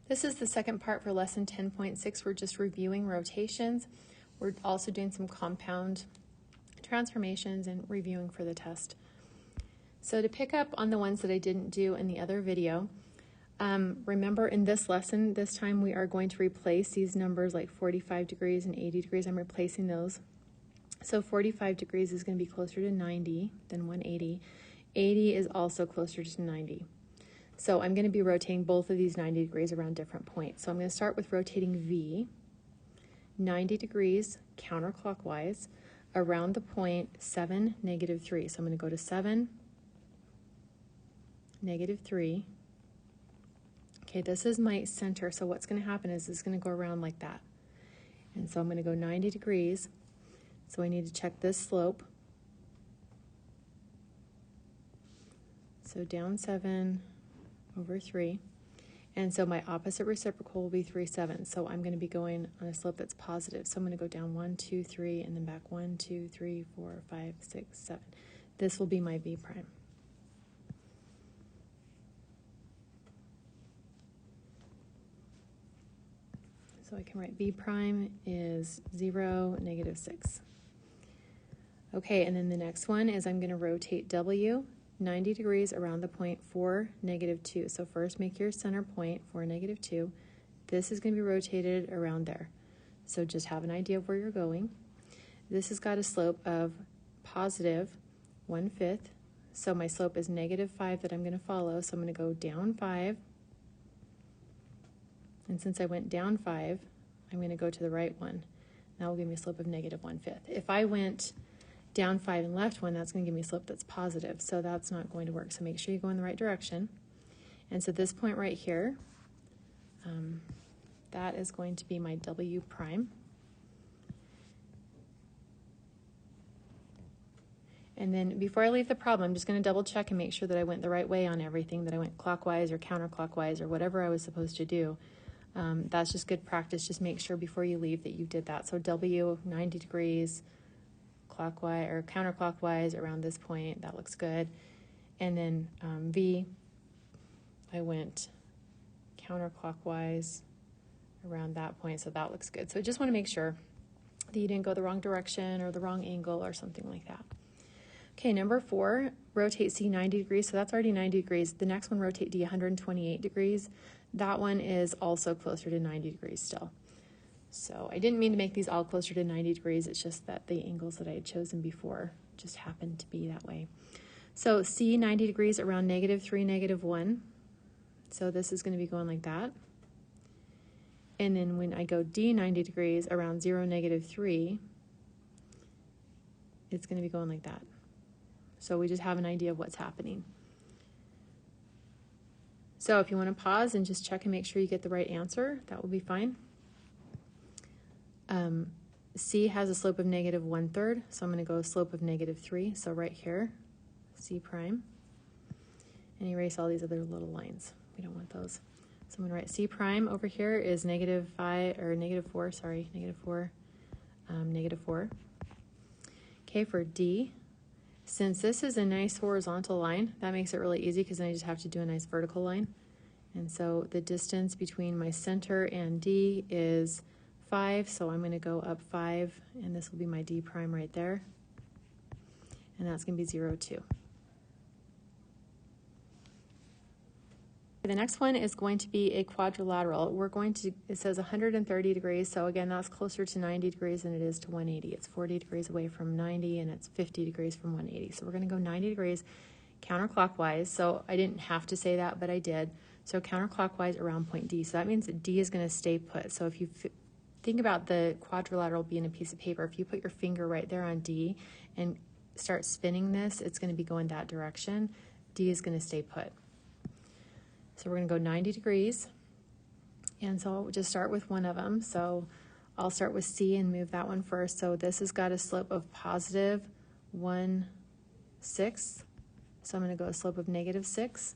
This is the second part for lesson 10.6. We're just reviewing rotations. We're also doing some compound transformations and reviewing for the test. So to pick up on the ones that I didn't do in the other video, remember in this lesson, this time we are going to replace these numbers like 45 degrees and 80 degrees. I'm replacing those. So 45 degrees is going to be closer to 90 than 180. 80 is also closer to 90. So I'm going to be rotating both of these 90 degrees around different points. So I'm going to start with rotating V, 90 degrees counterclockwise around the point 7, -3. So I'm going to go to 7, -3. Okay, this is my center. So what's going to happen is it's going to go around like that. And so I'm going to go 90 degrees. So I need to check this slope. So down 7 over 3. And so my opposite reciprocal will be 3, 7. So I'm going to be going on a slope that's positive. So I'm going to go down 1, 2, 3, and then back 1, 2, 3, 4, 5, 6, 7. This will be my V prime. So I can write V prime is 0, -6. Okay, and then the next one is I'm going to rotate W 90 degrees around the point 4, -2. So first make your center point 4, -2. This is going to be rotated around there. So just have an idea of where you're going. This has got a slope of positive 1/5. So my slope is -5 that I'm going to follow. So I'm going to go down 5. And since I went down 5, I'm going to go to the right one. That will give me a slope of -1/5. If I went down 5 and left 1, that's going to give me a slope that's positive. So that's not going to work. So make sure you go in the right direction. And so this point right here, that is going to be my W prime. And then before I leave the problem, I'm just going to double check and make sure that I went the right way on everything, that I went clockwise or counterclockwise or whatever I was supposed to do. That's just good practice. Just make sure before you leave that you did that. So W, 90 degrees, clockwise or counterclockwise around this point. That looks good. And then V, I went counterclockwise around that point. So that looks good. So I just want to make sure that you didn't go the wrong direction or the wrong angle or something like that. Okay, number 4, rotate C 90 degrees. So that's already 90 degrees. The next one, rotate D 128 degrees. That one is also closer to 90 degrees still. So I didn't mean to make these all closer to 90 degrees. It's just that the angles that I had chosen before just happened to be that way. So C 90 degrees around -3, -1. So this is going to be going like that. And then when I go D 90 degrees around 0, -3, it's going to be going like that. So we just have an idea of what's happening. So if you want to pause and just check and make sure you get the right answer, that will be fine. C has a slope of -1/3, so I'm going to go a slope of -3. So right here, C prime, and erase all these other little lines. We don't want those. So I'm going to write C prime over here is -5 or -4. Sorry, -4, -4. Okay, for D, since this is a nice horizontal line, that makes it really easy because then I just have to do a nice vertical line. And so the distance between my center and D is 5, so I'm going to go up 5, and this will be my D prime right there. And that's going to be 0, 2. The next one is going to be a quadrilateral. We're going to, it says 130 degrees, so again, that's closer to 90 degrees than it is to 180. It's 40 degrees away from 90, and it's 50 degrees from 180. So we're going to go 90 degrees counterclockwise. So I didn't have to say that, but I did. So counterclockwise around point D. So that means that D is going to stay put. So if you think about the quadrilateral being a piece of paper, if you put your finger right there on D and start spinning this, it's going to be going that direction. D is going to stay put. So we're going to go 90 degrees. And so we'll just start with one of them. So I'll start with C and move that one first. So this has got a slope of positive 1/6. So I'm going to go a slope of -6.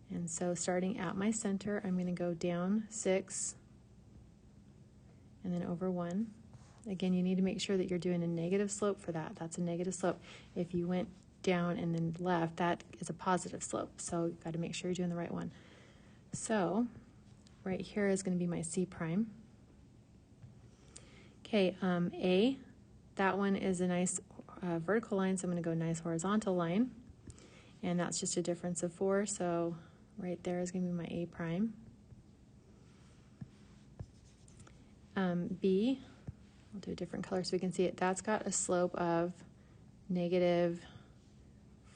And so starting at my center, I'm going to go down 6 and then over 1. Again, you need to make sure that you're doing a negative slope for that. That's a negative slope. If you went down and then left, that is a positive slope. So you've got to make sure you're doing the right one. So right here is going to be my C prime. Okay, A, that one is a nice vertical line, so I'm going to go nice horizontal line. And that's just a difference of 4, so right there is going to be my A prime. B, I'll do a different color so we can see it. That's got a slope of negative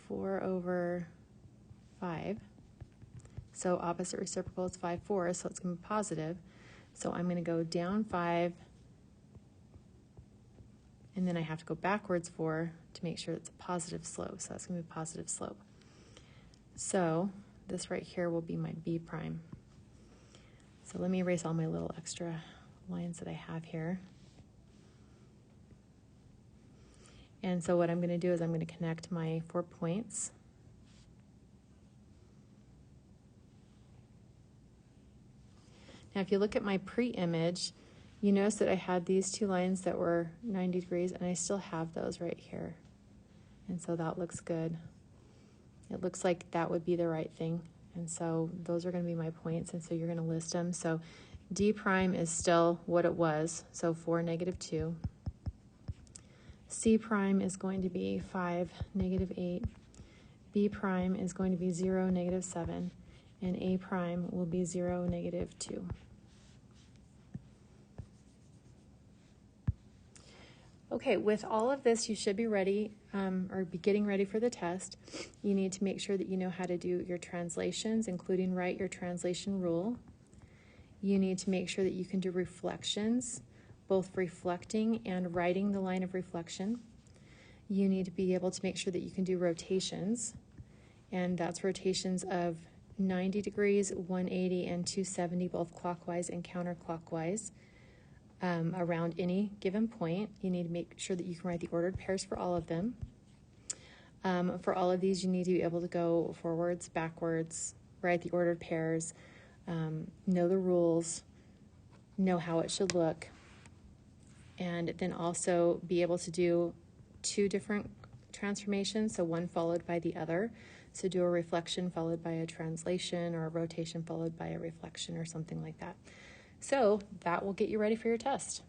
4/5. So opposite reciprocal is 5/4, so it's going to be positive. So I'm going to go down 5, and then I have to go backwards 4 to make sure it's a positive slope. So that's going to be a positive slope. So this right here will be my B prime. So let me erase all my little extra lines that I have here. And so what I'm going to do is I'm going to connect my 4 points. Now if you look at my pre-image, you notice that I had these 2 lines that were 90 degrees, and I still have those right here. And so that looks good. It looks like that would be the right thing. And so those are going to be my points, and so you're going to list them. So D prime is still what it was, so 4, -2. C prime is going to be 5, -8. B prime is going to be 0, -7. And A prime will be 0, -2. Okay, with all of this, you should be ready or be getting ready for the test. You need to make sure that you know how to do your translations, including write your translation rule. You need to make sure that you can do reflections, both reflecting and writing the line of reflection. You need to be able to make sure that you can do rotations, and that's rotations of 90 degrees, 180, and 270, both clockwise and counterclockwise. Around any given point. You need to make sure that you can write the ordered pairs for all of them. For all of these, you need to be able to go forwards, backwards, write the ordered pairs, know the rules, know how it should look, and then also be able to do 2 different transformations, so one followed by the other. So do a reflection followed by a translation, or a rotation followed by a reflection, or something like that. So that will get you ready for your test.